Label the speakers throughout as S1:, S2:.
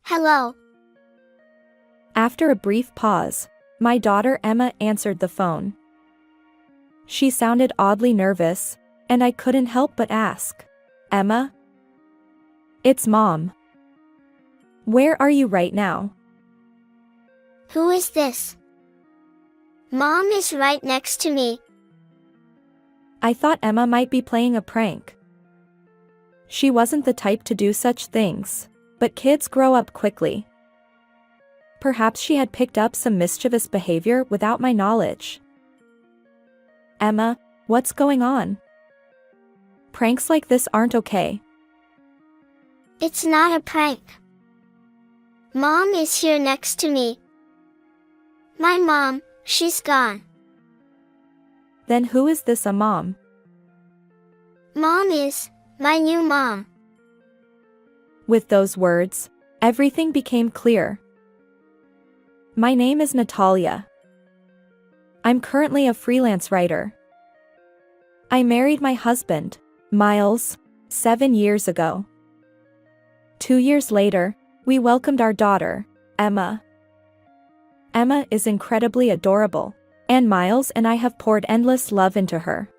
S1: Hello.
S2: After a brief pause, my daughter Emma answered the phone. She sounded oddly nervous, and I couldn't help but ask, "Emma?" "It's Mom. Where are you right now?"
S1: Who is this? Mom is right next to me.
S2: I thought Emma might be playing a prank. She wasn't the type to do such things, but kids grow up quickly. Perhaps she had picked up some mischievous behavior without my knowledge. "Emma, what's going on? Pranks like this aren't okay."
S1: It's not a prank. Mom is here next to me. My mom, she's gone.
S2: Then who is this a mom?
S1: Mom is my new mom.
S2: With those words, everything became clear. My name is Natalia. I'm currently a freelance writer. I married my husband, Miles, 7 years ago. 2 years later, we welcomed our daughter, Emma. Emma is incredibly adorable, and Miles and I have poured endless love into her.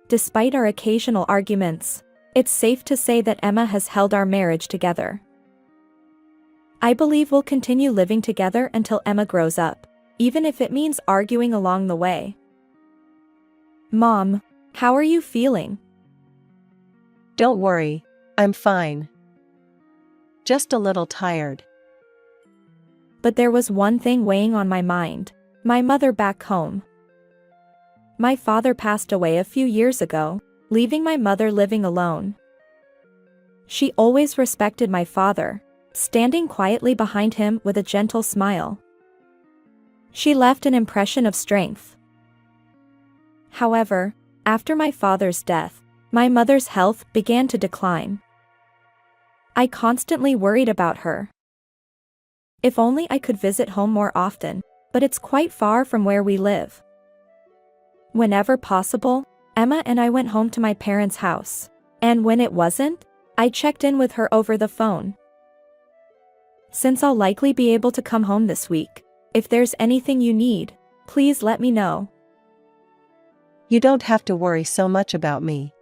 S2: Despite our occasional arguments, it's safe to say that Emma has held our marriage together. I believe we'll continue living together until Emma grows up, even if it means arguing along the way. Mom, how are you feeling?
S3: Don't worry, I'm fine. Just a little tired.
S2: But there was one thing weighing on my mind, my mother back home. My father passed away a few years ago, leaving my mother living alone. She always respected my father, standing quietly behind him with a gentle smile. She left an impression of strength. However, after my father's death, my mother's health began to decline. I constantly worried about her. If only I could visit home more often, but it's quite far from where we live. Whenever possible, Emma and I went home to my parents' house, and when it wasn't, I checked in with her over the phone. Since I'll likely be able to come home this week, if there's anything you need, please let me know.
S3: You don't have to worry so much about me.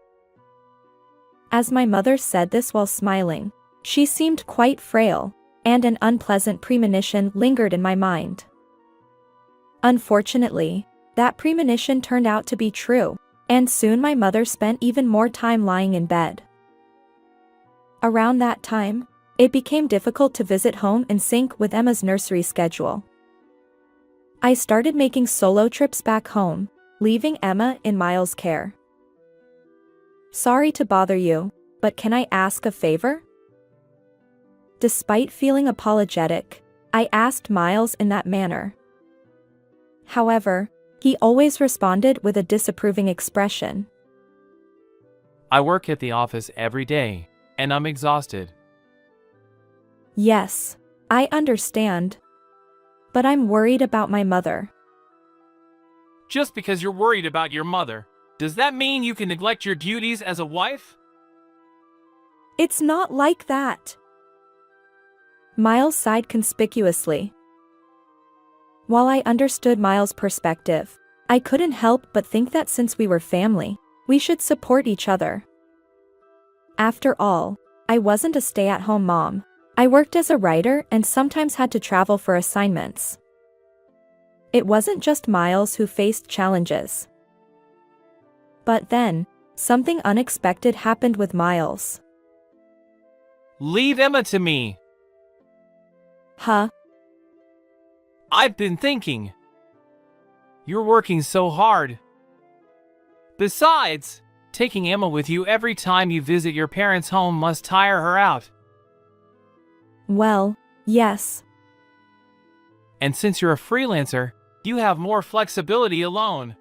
S2: As my mother said this while smiling, she seemed quite frail, and an unpleasant premonition lingered in my mind. Unfortunately, that premonition turned out to be true, and soon my mother spent even more time lying in bed. Around that time, it became difficult to visit home in sync with Emma's nursery schedule. I started making solo trips back home, leaving Emma in Miles' care. Sorry to bother you, but can I ask a favor? Despite feeling apologetic, I asked Miles in that manner. However, he always responded with a disapproving expression.
S4: I work at the office every day, and I'm exhausted.
S2: Yes, I understand. But I'm worried about my mother.
S4: Just because you're worried about your mother, does that mean you can neglect your duties as a wife?
S2: It's not like that. Miles sighed conspicuously. While I understood Miles' perspective, I couldn't help but think that since we were family, we should support each other. After all, I wasn't a stay-at-home mom. I worked as a writer and sometimes had to travel for assignments. It wasn't just Miles who faced challenges. But then, something unexpected happened with Miles.
S4: Leave Emma to me.
S2: Huh?
S4: I've been thinking. You're working so hard. Besides, taking Emma with you every time you visit your parents' home must tire her out.
S2: Well, yes.
S4: And since you're a freelancer, you have more flexibility alone.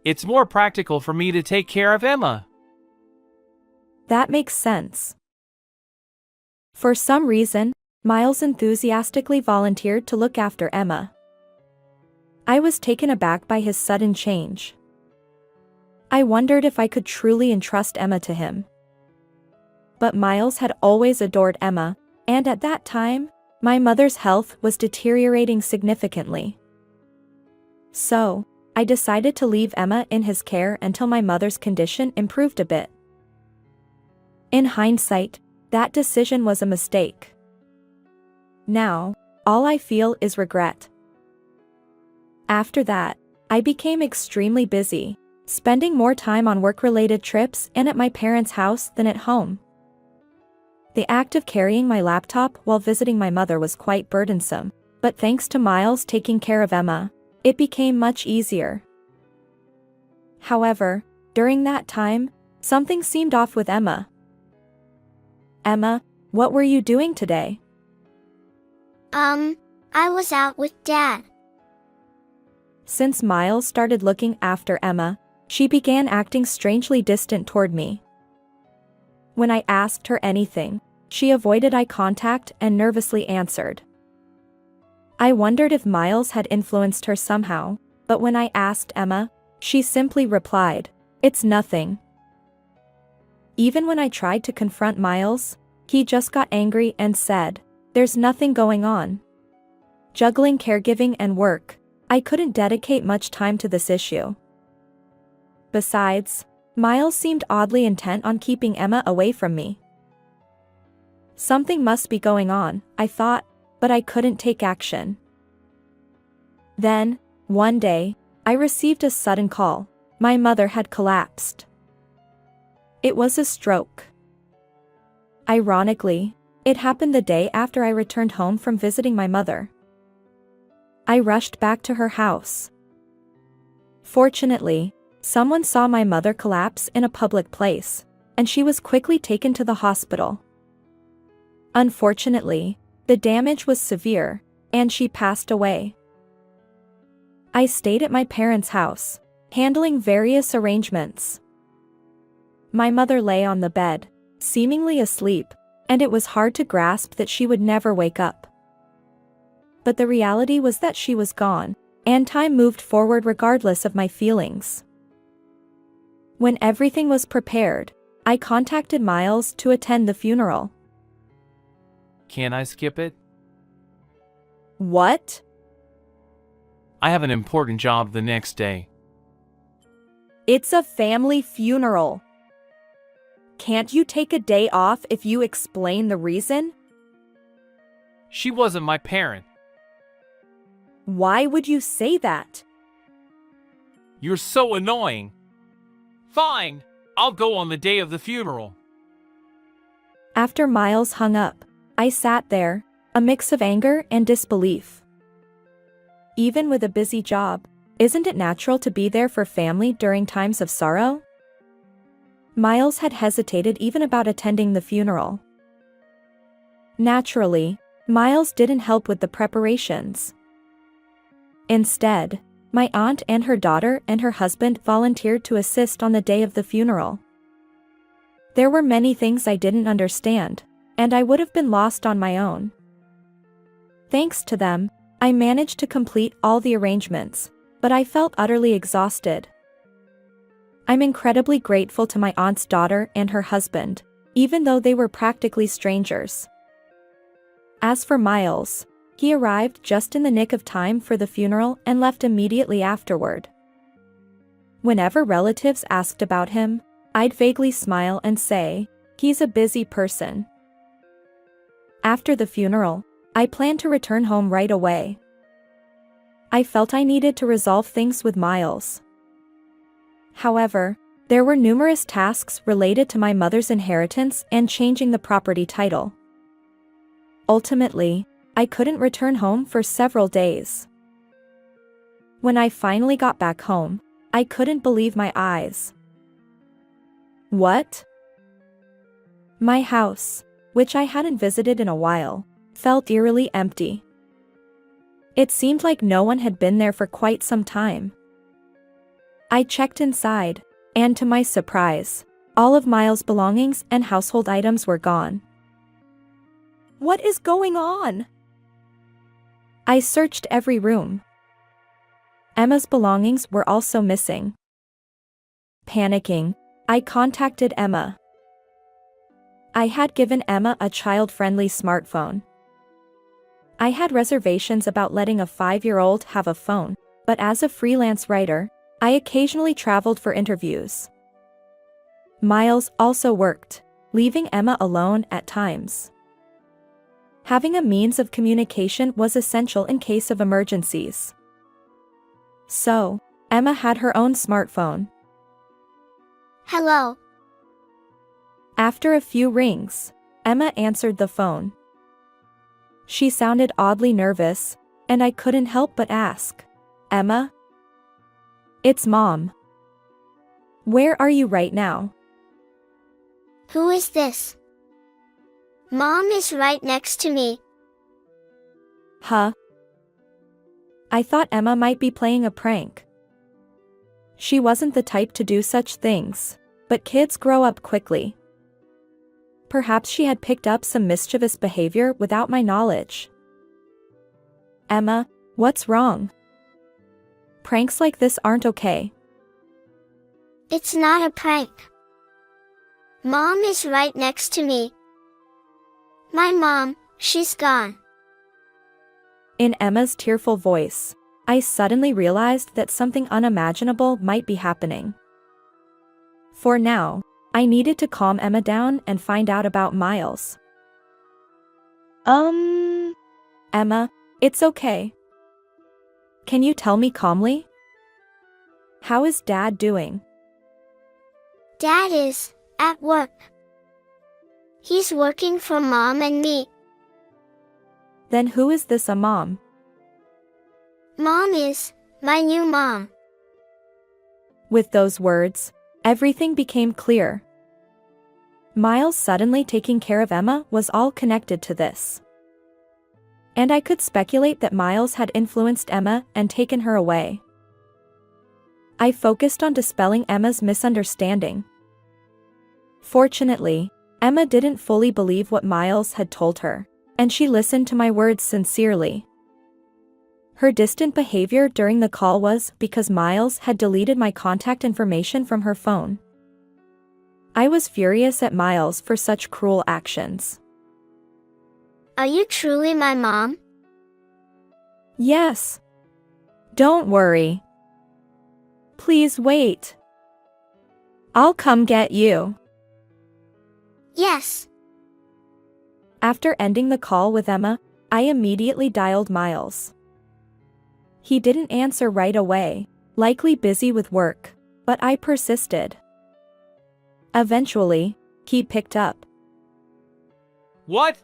S4: It's more practical for me to take care of Emma.
S2: That makes sense. For some reason, Miles enthusiastically volunteered to look after Emma. I was taken aback by his sudden change. I wondered if I could truly entrust Emma to him. But Miles had always adored Emma, And at that time, my mother's health was deteriorating significantly. So, I decided to leave Emma in his care until my mother's condition improved a bit. In hindsight, that decision was a mistake. Now, all I feel is regret. After that, I became extremely busy, spending more time on work-related trips and at my parents' house than at home. The act of carrying my laptop while visiting my mother was quite burdensome, but thanks to Miles taking care of Emma, it became much easier. However, during that time, something seemed off with Emma. "Emma, what were you doing today?"
S1: I was out with Dad.
S2: Since Miles started looking after Emma, she began acting strangely distant toward me. When I asked her anything, she avoided eye contact and nervously answered. I wondered if Miles had influenced her somehow, but when I asked Emma, she simply replied, "It's nothing." Even when I tried to confront Miles, he just got angry and said, "There's nothing going on." Juggling caregiving and work, I couldn't dedicate much time to this issue. Besides, Miles seemed oddly intent on keeping Emma away from me. Something must be going on, I thought, but I couldn't take action. Then, one day, I received a sudden call. My mother had collapsed. It was a stroke. Ironically, it happened the day after I returned home from visiting my mother. I rushed back to her house. Fortunately, someone saw my mother collapse in a public place, and she was quickly taken to the hospital. Unfortunately, the damage was severe, and she passed away. I stayed at my parents' house, handling various arrangements. My mother lay on the bed, seemingly asleep, and it was hard to grasp that she would never wake up. But the reality was that she was gone, and time moved forward regardless of my feelings. When everything was prepared, I contacted Miles to attend the funeral.
S4: Can I skip it?
S2: What?
S4: I have an important job the next day.
S2: It's a family funeral. Can't you take a day off if you explain the reason?
S4: She wasn't my parent.
S2: Why would you say that?
S4: You're so annoying. Fine, I'll go on the day of the funeral.
S2: After Miles hung up, I sat there, a mix of anger and disbelief. Even with a busy job, isn't it natural to be there for family during times of sorrow? Miles had hesitated even about attending the funeral. Naturally, Miles didn't help with the preparations. Instead, my aunt and her daughter and her husband volunteered to assist on the day of the funeral. There were many things I didn't understand, and I would have been lost on my own. Thanks to them, I managed to complete all the arrangements, but I felt utterly exhausted. I'm incredibly grateful to my aunt's daughter and her husband, even though they were practically strangers. As for Miles, he arrived just in the nick of time for the funeral and left immediately afterward. Whenever relatives asked about him, I'd vaguely smile and say, "He's a busy person." After the funeral, I planned to return home right away. I felt I needed to resolve things with Miles. However, there were numerous tasks related to my mother's inheritance and changing the property title. Ultimately, I couldn't return home for several days. When I finally got back home, I couldn't believe my eyes. What? My house, which I hadn't visited in a while, felt eerily empty. It seemed like no one had been there for quite some time. I checked inside, and to my surprise, all of Miles' belongings and household items were gone. What is going on? I searched every room. Emma's belongings were also missing. Panicking, I contacted Emma. I had given Emma a child-friendly smartphone. I had reservations about letting a 5-year-old have a phone, but as a freelance writer, I occasionally traveled for interviews. Miles also worked, leaving Emma alone at times. Having a means of communication was essential in case of emergencies. So, Emma had her own smartphone.
S1: Hello.
S2: After a few rings, Emma answered the phone. She sounded oddly nervous, and I couldn't help but ask, "Emma?" "It's Mom." "Where are you right now?"
S1: Who is this? Mom is right next to me.
S2: "Huh?" I thought Emma might be playing a prank. She wasn't the type to do such things, but kids grow up quickly. Perhaps she had picked up some mischievous behavior without my knowledge. "Emma, what's wrong? Pranks like this aren't okay."
S1: It's not a prank. Mom is right next to me. My mom, she's gone.
S2: In Emma's tearful voice, I suddenly realized that something unimaginable might be happening. For now, I needed to calm Emma down and find out about Miles. Emma, it's okay. Can you tell me calmly? How is Dad doing?"
S1: Dad is at work. He's working for Mom and me.
S2: Then who is this a mom?
S1: Mom is my new mom.
S2: With those words, everything became clear. Miles suddenly taking care of Emma was all connected to this. And I could speculate that Miles had influenced Emma and taken her away. I focused on dispelling Emma's misunderstanding. Fortunately, Emma didn't fully believe what Miles had told her, and she listened to my words sincerely. Her distant behavior during the call was because Miles had deleted my contact information from her phone. I was furious at Miles for such cruel actions.
S1: Are you truly my mom?
S2: Yes. Don't worry. Please wait. I'll come get you.
S1: Yes.
S2: After ending the call with Emma, I immediately dialed Miles. He didn't answer right away, likely busy with work, but I persisted. Eventually, he picked up.
S4: What?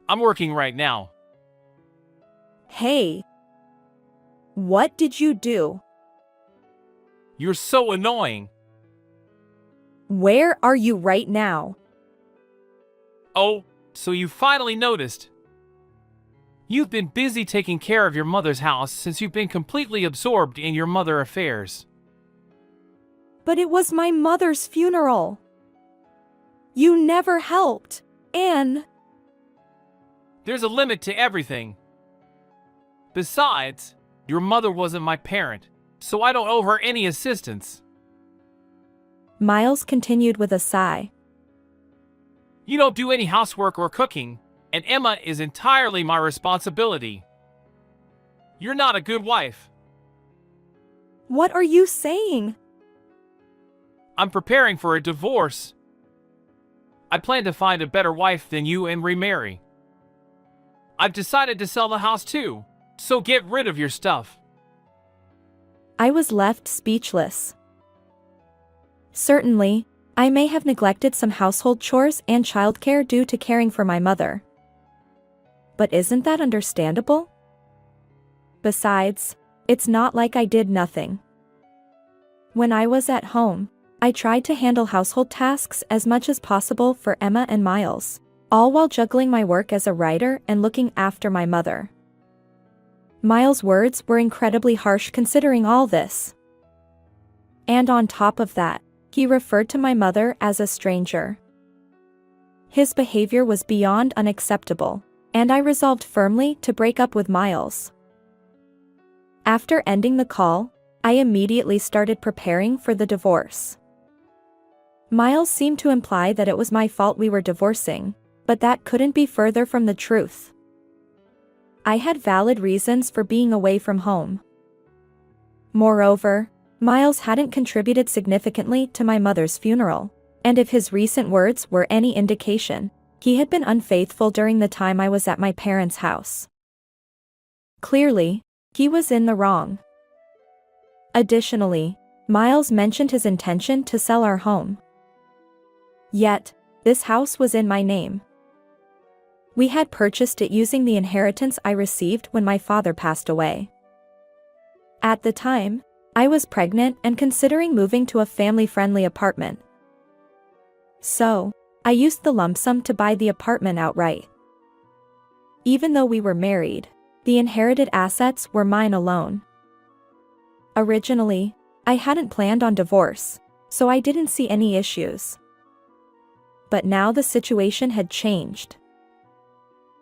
S4: I'm working right now.
S2: Hey. What did you do?
S4: You're so annoying.
S2: Where are you right now?
S4: Oh, so you finally noticed. You've been busy taking care of your mother's house since you've been completely absorbed in your mother affairs.
S2: But it was my mother's funeral. You never helped, and...
S4: There's a limit to everything. Besides, your mother wasn't my parent, so I don't owe her any assistance.
S2: Miles continued with a sigh.
S4: You don't do any housework or cooking, and Emma is entirely my responsibility. You're not a good wife.
S2: What are you saying?
S4: I'm preparing for a divorce. I plan to find a better wife than you and remarry. I've decided to sell the house too, so get rid of your stuff.
S2: I was left speechless. Certainly, I may have neglected some household chores and childcare due to caring for my mother. But isn't that understandable? Besides, it's not like I did nothing. When I was at home, I tried to handle household tasks as much as possible for Emma and Miles, all while juggling my work as a writer and looking after my mother. Miles' words were incredibly harsh considering all this. And on top of that, he referred to my mother as a stranger. His behavior was beyond unacceptable, and I resolved firmly to break up with Miles. After ending the call, I immediately started preparing for the divorce. Miles seemed to imply that it was my fault we were divorcing, but that couldn't be further from the truth. I had valid reasons for being away from home. Moreover, Miles hadn't contributed significantly to my mother's funeral, and if his recent words were any indication, he had been unfaithful during the time I was at my parents' house. Clearly, he was in the wrong. Additionally, Miles mentioned his intention to sell our home. Yet, this house was in my name. We had purchased it using the inheritance I received when my father passed away. At the time, I was pregnant and considering moving to a family-friendly apartment. So, I used the lump sum to buy the apartment outright. Even though we were married, the inherited assets were mine alone. Originally, I hadn't planned on divorce, so I didn't see any issues. But now the situation had changed.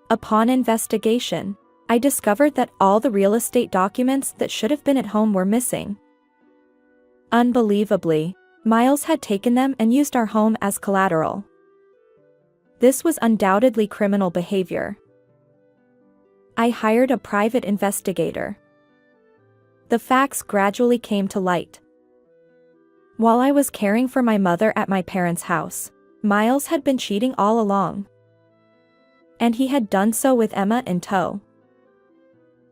S2: Upon investigation, I discovered that all the real estate documents that should have been at home were missing. Unbelievably, Miles had taken them and used our home as collateral. This was undoubtedly criminal behavior. I hired a private investigator. The facts gradually came to light. While I was caring for my mother at my parents' house, Miles had been cheating all along. And he had done so with Emma in tow.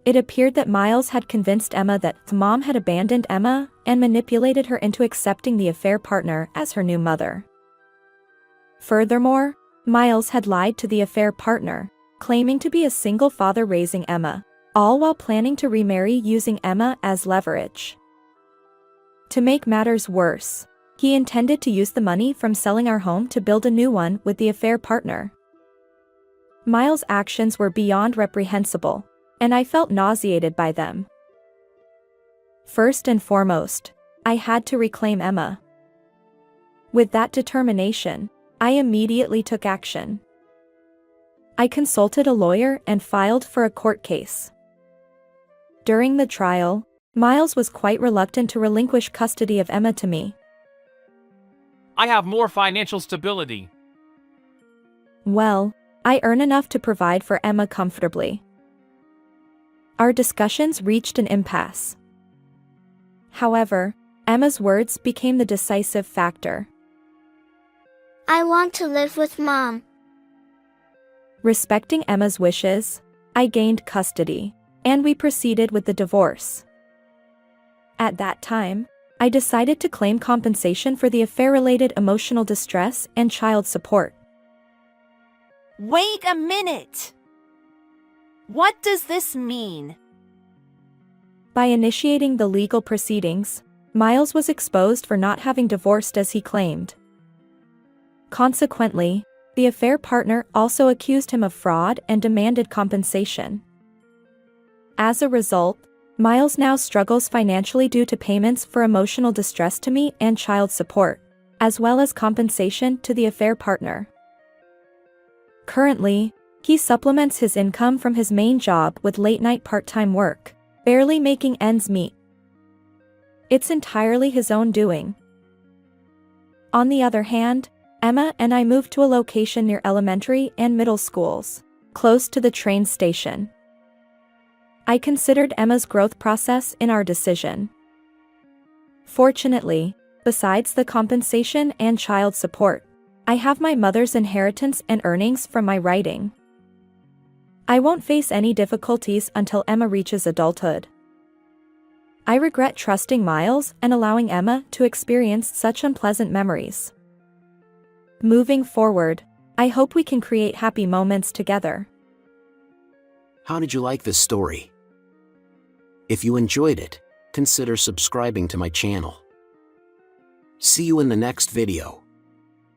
S2: It appeared that Miles had convinced Emma that Mom had abandoned Emma and manipulated her into accepting the affair partner as her new mother. Furthermore, Miles had lied to the affair partner, claiming to be a single father raising Emma, all while planning to remarry using Emma as leverage. To make matters worse, he intended to use the money from selling our home to build a new one with the affair partner. Miles' actions were beyond reprehensible, and I felt nauseated by them. First and foremost, I had to reclaim Emma. With that determination, I immediately took action. I consulted a lawyer and filed for a court case. During the trial, Miles was quite reluctant to relinquish custody of Emma to me.
S4: I have more financial stability.
S2: Well, I earn enough to provide for Emma comfortably. Our discussions reached an impasse. However, Emma's words became the decisive factor.
S1: I want to live with Mom.
S2: Respecting Emma's wishes, I gained custody, and we proceeded with the divorce. At that time, I decided to claim compensation for the affair-related emotional distress and child support.
S5: Wait a minute! What does this mean?
S2: By initiating the legal proceedings, Miles was exposed for not having divorced as he claimed. Consequently, the affair partner also accused him of fraud and demanded compensation. As a result, Miles now struggles financially due to payments for emotional distress to me and child support, as well as compensation to the affair partner. Currently, he supplements his income from his main job with late-night part-time work, barely making ends meet. It's entirely his own doing. On the other hand, Emma and I moved to a location near elementary and middle schools, close to the train station. I considered Emma's growth process in our decision. Fortunately, besides the compensation and child support, I have my mother's inheritance and earnings from my writing. I won't face any difficulties until Emma reaches adulthood. I regret trusting Miles and allowing Emma to experience such unpleasant memories. Moving forward, I hope we can create happy moments together.
S6: How did you like this story? If you enjoyed it, consider subscribing to my channel. See you in the next video.